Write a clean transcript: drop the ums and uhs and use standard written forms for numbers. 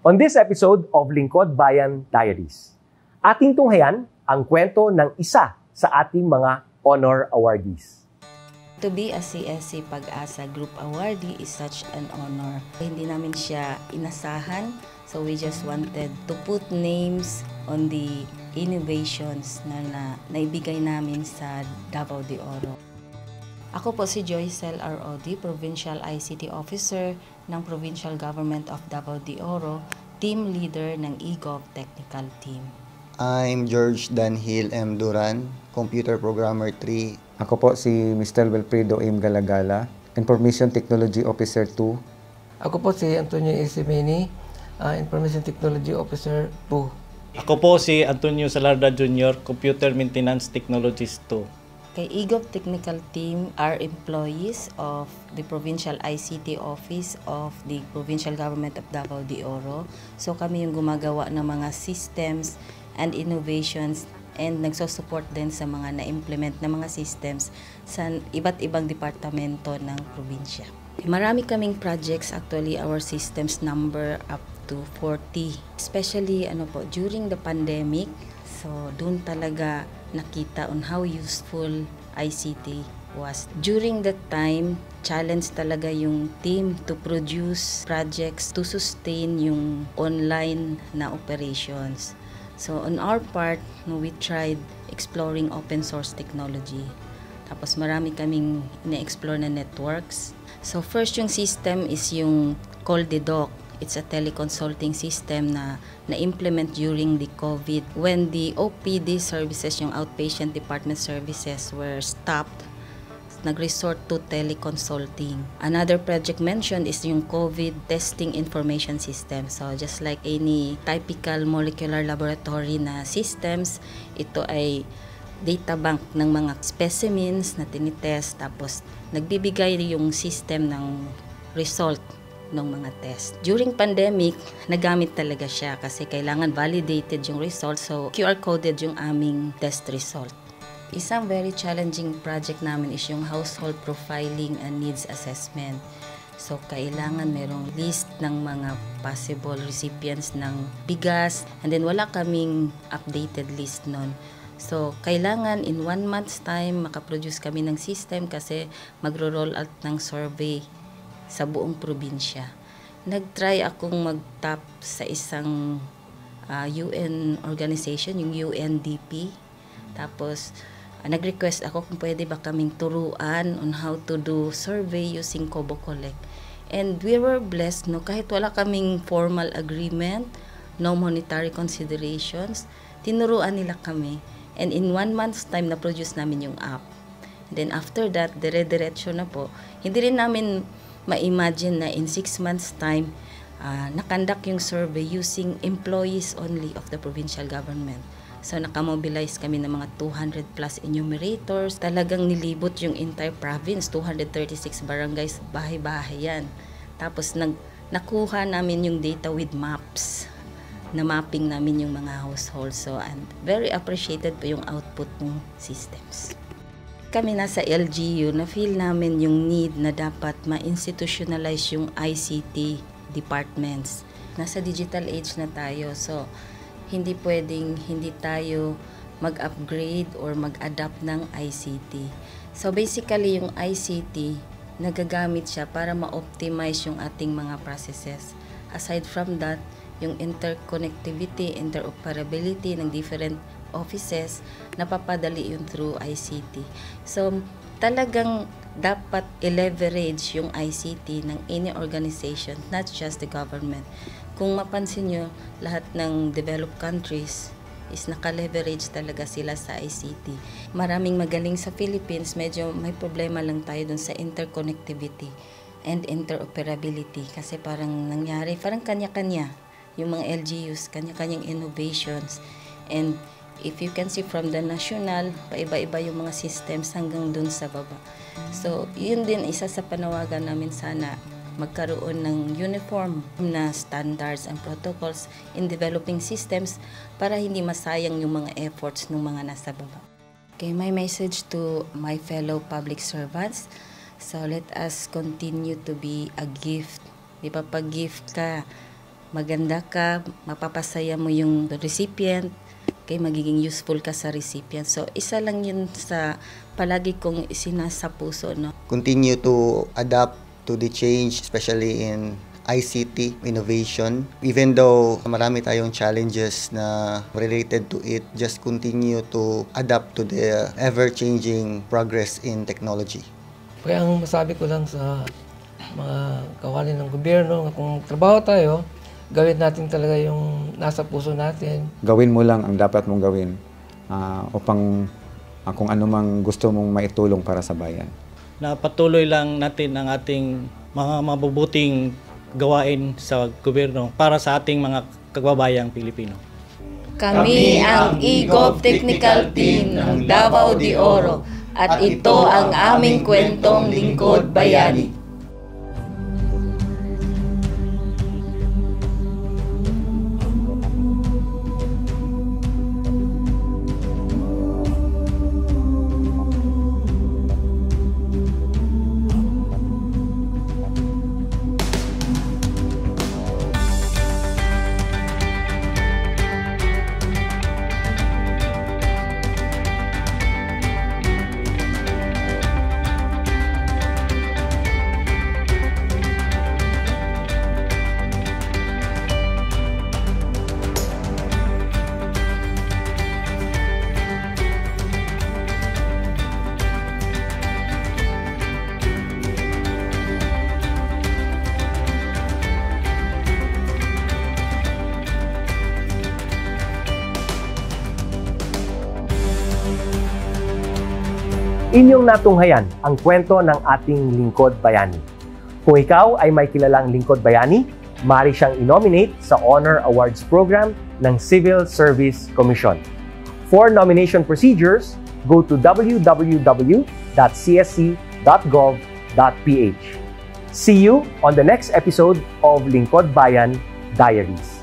On this episode of Lingkod Bayan Diaries, ating tunghayan ang kwento ng isa sa ating mga honor awardees. To be a CSC Pag-asa Group Awardee is such an honor. Hindi namin siya inasahan, so we just wanted to put names on the innovations na naibigay namin sa Davao de Oro. Ako po si Joycel R.O.D., Provincial ICT Officer ng Provincial Government of Davao de Oro, Team Leader ng eGov Technical Team. I'm George Danhil M. Duran, Computer Programmer 3. Ako po si Mr. Wilfredo M. Galagala, Information Technology Officer 2. Ako po si Antonio Isimini, Information Technology Officer 2. Ako po si Antonio Salarda Jr., Computer Maintenance Technologist 2. Kay eGov Technical Team are employees of the Provincial ICT Office of the Provincial Government of Davao de Oro. So kami yung gumagawa ng mga systems and innovations and nagsusupport din sa mga na-implement na mga systems sa iba't ibang departamento ng probinsya. Marami kaming projects, actually our systems number up to 40. Especially during the pandemic, so doon talaga nakita on how useful ICT was. During that time, challenge talaga yung team to produce projects to sustain yung online na operations. So on our part, we tried exploring open source technology. Tapos marami kaming ina-explore na networks. So first yung system is yung CallDedoc. It's a teleconsulting system na na-implement during the COVID. When the OPD services, yung outpatient department services, were stopped, nag-resort to teleconsulting. Another project mentioned is yung COVID testing information system. So just like any typical molecular laboratory na systems, ito ay data bank ng mga specimens na tinitest, tapos nagbibigay yung system ng result ng mga test. During pandemic, nagamit talaga siya kasi kailangan validated yung result, so QR coded yung aming test result. Isang very challenging project namin is yung household profiling and needs assessment. So kailangan merong list ng mga possible recipients ng bigas, and then wala kaming updated list nun. So kailangan in 1 month's time makaproduce kami ng system kasi magro-roll out ng survey sa buong probinsya. Nag-try akong mag-tap sa isang UN organization, yung UNDP. Tapos, nag-request ako kung pwede ba kaming turuan on how to do survey using Kobo Collect. And we were blessed, kahit wala kaming formal agreement, no monetary considerations, tinuruan nila kami. And in 1 month's time, na-produce namin yung app. And then after that, dire-diretso na po. Hindi rin namin ma-imagine na in 6 months' time, nakandak yung survey using employees only of the provincial government. So nakamobilize kami ng mga 200 plus enumerators. Talagang nilibot yung entire province, 236 barangays, bahay-bahay yan. Tapos nakuha namin yung data with maps. Na-mapping namin yung mga households. So and very appreciated po yung output ng systems. Kami nasa LGU, na-feel namin yung need na dapat ma-institutionalize yung ICT departments. Nasa digital age na tayo, so hindi pwedeng hindi tayo mag-upgrade or mag-adapt ng ICT. So basically yung ICT, nagagamit siya para ma-optimize yung ating mga processes. Aside from that, yung interconnectivity, interoperability ng different offices, napapadali yun through ICT. So, talagang dapat i-leverage yung ICT ng any organization, not just the government. Kung mapansin nyo, lahat ng developed countries is naka-leverage talaga sila sa ICT. Maraming magaling sa Philippines, medyo may problema lang tayo dun sa interconnectivity and interoperability kasi parang nangyari, parang kanya-kanya yung mga LGUs, kanya-kanyang innovations. And if you can see from the national, paiba-iba yung mga systems hanggang dun sa baba. So, yun din isa sa panawagan namin, sana magkaroon ng uniform na standards and protocols in developing systems para hindi masayang yung mga efforts ng mga nasa baba. Okay, my message to my fellow public servants, so let us continue to be a gift. Di ba, pag gift ka, maganda ka, mapapasaya mo yung recipient, kay magiging useful ka sa recipient. So, isa lang yun sa palagi kong isinasa puso, no? Continue to adapt to the change, especially in ICT innovation. Even though marami tayong challenges na related to it, just continue to adapt to the ever-changing progress in technology. Kaya ang masabi ko lang sa mga kawani ng gobyerno, kung trabaho tayo, gawin natin talaga yung nasa puso natin. Gawin mo lang ang dapat mong gawin upang kung ano mang gusto mong maitulong para sa bayan. Na patuloy lang natin ang ating mga mabubuting gawain sa gobyerno para sa ating mga kababayang Pilipino. Kami ang eGov Technical Team ng Davao de Oro at ito ang aming kwentong Lingkod Bayani. Inyong natunghayan ang kwento ng ating Lingkod Bayani. Kung ikaw ay may kilalang Lingkod Bayani, maaari siyang i-nominate sa Honor Awards Program ng Civil Service Commission. For nomination procedures, go to www.csc.gov.ph. See you on the next episode of Lingkod Bayan Diaries.